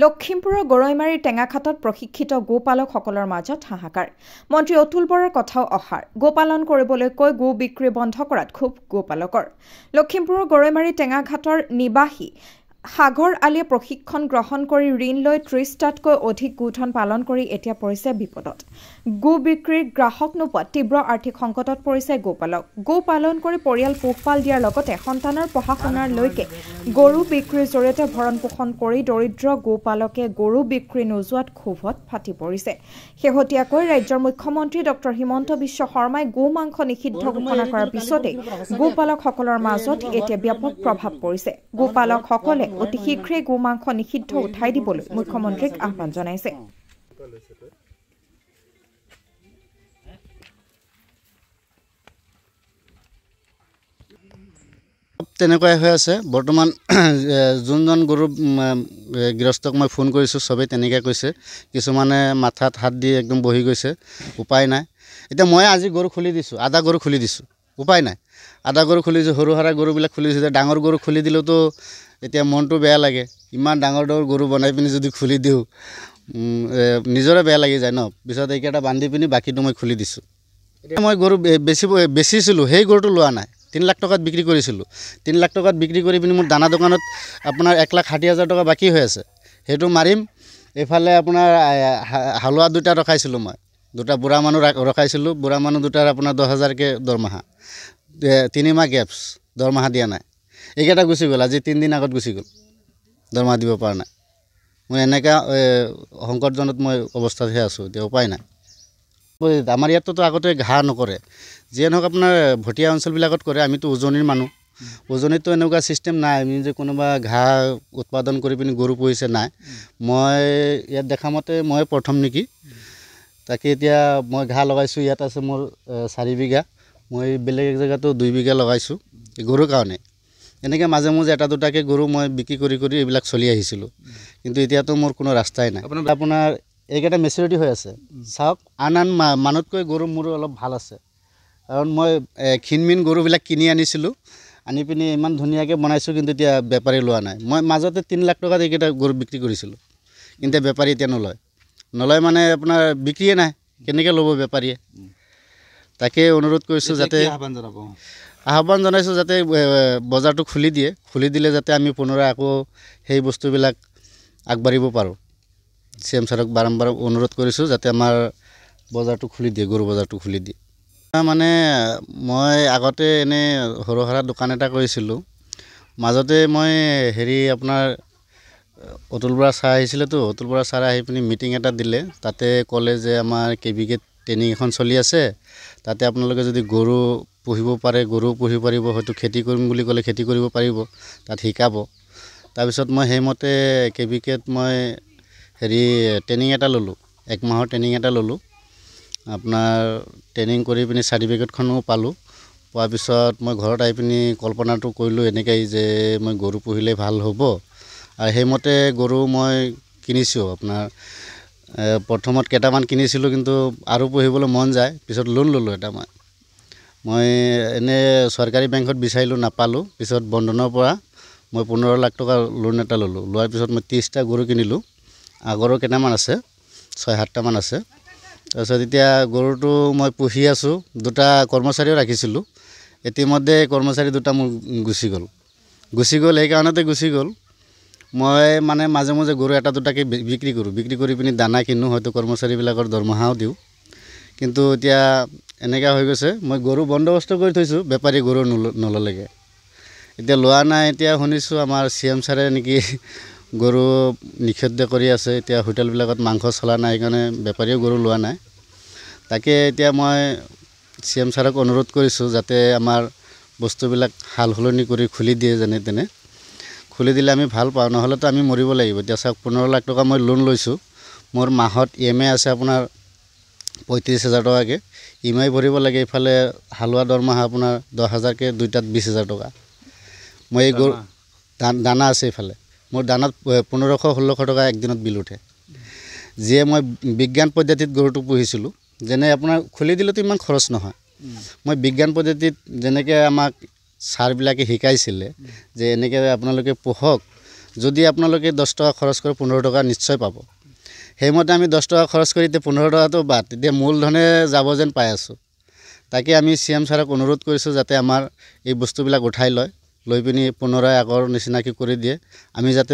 লখিমপুৰৰ গৰৈমাৰীৰ টেঙাখাটত প্ৰশিক্ষিত গোপালকসকলৰ মাজত হাহাকাৰ। মন্ত্ৰী অতুল বৰাৰ কথাও অসাৰ। গোপালন কৰিবলৈ কৈ গো বিক্ৰী বন্ধ কৰাত ক্ষোভ গোপালকৰ। লখিমপুৰৰ গৰৈমাৰীৰ টেঙাখাটৰ নিবাসী সাগৰ আলীয়ে প্ৰশিক্ষণ গ্ৰহণ কৰি ঋণ লৈ ৩০টাতকৈ অধিক গোধন পালন কৰি এতিয়া পৰিছে বিপদত। গো বিক্ৰীৰ গ্ৰাহক নোপোৱাত তীব্ৰ আৰ্থিক সংকটত পৰিছে গোপালক। গো পালন কৰি পৰিয়াল পোহপাল দিয়াৰ লগতে সন্তানৰ পঢ়া শুনাৰ লৈকে গৰু বিক্ৰীৰ জৰিয়তে ভৰণ পোষণ কৰি দৰিদ্ৰ গোপালকে গৰু বিক্ৰী নোযোৱাত ক্ষোভত ফাটি পৰিছে। শেহতীয়াকৈ ৰাজ্যৰ মুখ্যমন্ত্ৰী ডঃ হিমন্ত বিশ্ব শৰ্মাই গো মাংস নিষিদ্ধ ঘোষণা কৰাৰ পিছতেই গোপালকসকলৰ মাজত এতিয়া ব্যাপক প্ৰভাৱ পৰিছে। গোপালকসকলে অতি শীঘ্ৰে গো মাংস নিষিদ্ধ উঠাই দিবলৈ মুখ্যমন্ত্ৰীক আহ্বান জনাইছে। তেনেকুৱাই হৈ আছে বৰ্তমান। যোনজন গৰু গৃহস্থক মই ফোন কৰিছোঁ চবেই তেনেকৈ কৈছে। কিছুমানে মাথাত হাত দি একদম বহি গৈছে, উপায় নাই। এতিয়া মই আজি গৰু খুলি দিছোঁ, আধা গৰু খুলি দিছোঁ, উপায় নাই। আধা গৰু খুলিছোঁ, সৰু সুৰা গৰুবিলাক খুলি দিছোঁ। এতিয়া ডাঙৰ গৰু খুলি দিলেওতো এতিয়া মনটো বেয়া লাগে। ইমান ডাঙৰ গৰু বনাই পিনি যদি খুলি দিওঁ নিজৰে বেয়া লাগি যায় ন। পিছত এইকেইটা বান্ধি পিনি বাকীটো মই খুলি দিছোঁ। এতিয়া মই গৰু বেচিছিলোঁ, সেই গৰুটো লোৱা নাই। ৩ লাখ টকাত বিক্ৰী কৰিছিলোঁ। ৩ লাখ টকাত বিক্ৰী কৰি পিনি মোৰ দানা দোকানত আপোনাৰ ১,৬০,০০০ টকা বাকী হৈ আছে। সেইটো মাৰিম। এইফালে আপোনাৰ হালোৱা 2টা ৰখাইছিলোঁ মই, 2টা বুঢ়া মানুহ ৰখাইছিলোঁ। বুঢ়া মানুহ 2টাৰ আপোনাৰ 10,000কৈ দৰমহা, 3 মাহ গেপছ, দৰমহা দিয়া নাই। এইকেইটা গুচি গ'ল, আজি 3 দিন আগত গুচি গ'ল, দৰমহা দিব পৰা নাই। মই এনেকুৱা সংকটজনক মই অৱস্থাতহে আছোঁ, এতিয়া উপায় নাই। আমাৰ ইয়াততো আগতে ঘাঁহ নকৰে, যিয়ে নহওক আপোনাৰ ভটীয়া অঞ্চলবিলাকত কৰে। আমিতো উজনিৰ মানুহ, উজনিততো এনেকুৱা ছিষ্টেম নাই। আমি যে কোনোবা ঘাঁহ উৎপাদন কৰি পিনি গৰু পুহিছে নাই। মই ইয়াত দেখা মতে মই প্ৰথম নেকি। তাকে এতিয়া মই ঘাঁহ লগাইছোঁ, ইয়াত আছে মোৰ 4 বিঘা। মই বেলেগ এক জেগাতো 2 বিঘা লগাইছোঁ গৰুৰ কাৰণে। এনেকৈ মাজে মাজে এটা দুটাকৈ গৰু মই বিক্ৰী কৰি কৰি এইবিলাক চলি আহিছিলোঁ। কিন্তু এতিয়াতো মোৰ কোনো ৰাস্তাই নাই। আপোনাৰ এইকেইটা মেচিউৰিটি হৈ আছে। চাওক, আন মানুহতকৈ গৰু মোৰ অলপ ভাল আছে। কাৰণ মই ক্ষীণমিন গৰুবিলাক কিনি আনিছিলোঁ, আনি পিনি ইমান ধুনীয়াকৈ বনাইছোঁ। কিন্তু এতিয়া বেপাৰী লোৱা নাই। মই মাজতে 3 লাখ টকাত এইকেইটা গৰু বিক্ৰী কৰিছিলোঁ, কিন্তু বেপাৰী এতিয়া নলয় মানে আপোনাৰ বিক্ৰীয়ে নাই। কেনেকৈ ল'ব বেপাৰীয়ে? তাকে অনুৰোধ কৰিছোঁ যাতে আহ্বান জনাইছোঁ যাতে বজাৰটো খুলি দিয়ে। খুলি দিলে যাতে আমি পুনৰাই আকৌ সেই বস্তুবিলাক আগবাঢ়িব পাৰোঁ। CM ছাৰক বাৰম্বাৰ অনুৰোধ কৰিছোঁ যাতে আমাৰ বজাৰটো খুলি দিয়ে, গৰু বজাৰটো খুলি দিয়ে। মানে মই আগতে এনেই সৰু সুৰা দোকান এটা কৰিছিলোঁ। মাজতে মই আপোনাৰ অতুল বৰা ছাৰ আহিছিলেতো। অতুল বৰা ছাৰে আহি পিনি মিটিং এটা দিলে। তাতে ক'লে যে আমাৰ KVK ট্ৰেইনিং এখন চলি আছে, তাতে আপোনালোকে যদি গৰু পুহিব পাৰে, গৰু পুহিব পাৰিব। হয়তো খেতি কৰিম বুলি ক'লে খেতি কৰিব পাৰিব, তাত শিকাব। তাৰপিছত মই সেইমতে KVKত মই ট্ৰেইনিং এটা ল'লোঁ, 1 মাহৰ ট্ৰেইনিং এটা ল'লোঁ। আপোনাৰ ট্ৰেইনিং কৰি পিনি চাৰ্টিফিকেটখনো পালোঁ। পোৱাৰ পিছত মই ঘৰত আহি পিনি কল্পনাটো কৰিলোঁ এনেকৈ যে মই গৰু পুহিলে ভাল হ'ব। আৰু সেইমতে গৰু মই কিনিছোঁ। আপোনাৰ প্ৰথমত কেইটামান কিনিছিলোঁ, কিন্তু আৰু পুহিবলৈ মন যায়। পিছত লোন ল'লোঁ এটা মই এনেই চৰকাৰী বেংকত বিচাৰিলোঁ, নাপালোঁ। পিছত বন্ধনৰ পৰা মই 15 লাখ টকা লোন এটা ল'লোঁ। লোৱাৰ পিছত মই 30টা গৰু কিনিলোঁ। আগৰো কেইটামান আছে, 6-7টামান আছে। তাৰপিছত এতিয়া গৰুটো মই পুহি আছোঁ। 2টা কৰ্মচাৰীও ৰাখিছিলোঁ। ইতিমধ্যে কৰ্মচাৰী 2টা মোৰ গুচি গ'ল। সেইকাৰণতে গুচি গ'ল। মই মানে মাজে মাজে গৰু এটা দুটাকৈ বিক্ৰী কৰি পিনি দানা কিনো, হয়তো কৰ্মচাৰীবিলাকৰ দৰমহাও দিওঁ। কিন্তু এতিয়া এনেকুৱা হৈ গৈছে, মই গৰু বন্দবস্ত কৰি থৈছোঁ, বেপাৰী গৰু নল'লেগৈ। এতিয়া লোৱা নাই। এতিয়া শুনিছোঁ আমাৰ CM ছাৰে নেকি গৰু নিষিদ্ধ কৰি আছে। এতিয়া হোটেলবিলাকত মাংস চলা নাই, সেইকাৰণে বেপাৰীও গৰু লোৱা নাই। তাকে এতিয়া মই CM ছাৰক অনুৰোধ কৰিছোঁ যাতে আমাৰ বস্তুবিলাক সাল সলনি কৰি খুলি দিয়ে, যেনে তেনে খুলি দিলে আমি ভাল পাওঁ। নহ'লেতো আমি মৰিব লাগিব। এতিয়া চাওক, 15 লাখ টকা মই লোন লৈছোঁ। মোৰ মাহত EMI আছে আপোনাৰ 35,000 টকাকৈ। EMI ভৰিব লাগে। ইফালে হালোৱা দৰমহা আপোনাৰ 10,000কৈ, 2টাত 20,000 টকা। মই এই গৰু দানা আছে। ইফালে মোৰ দানাত 1500-1600 টকা একদিনত বিল উঠে। যিয়ে মই বিজ্ঞান পদ্ধতিত গৰুটো পুহিছিলোঁ। যেনে আপোনাৰ খুলি দিলেতো ইমান খৰচ নহয়। মই বিজ্ঞান পদ্ধতিত যেনেকৈ আমাক ছাৰবিলাকে শিকাইছিলে যে এনেকৈ আপোনালোকে পোহক, যদি আপোনালোকে 10 টকা খৰচ কৰে 15 টকা নিশ্চয় পাব সেইমতে আমি 10 টকা খৰচ কৰি 15 টকাটো বাদ এতিয়া মূলধনে যাব যেন পাই আছোঁ তাকে আমি CM ছাৰক অনুৰোধ কৰিছোঁ যাতে আমাৰ এই বস্তুবিলাক উঠাই লয় লৈ পিনি পুনৰাই আগৰ নিচিনাকৈ কৰি দিয়ে আমি যাতে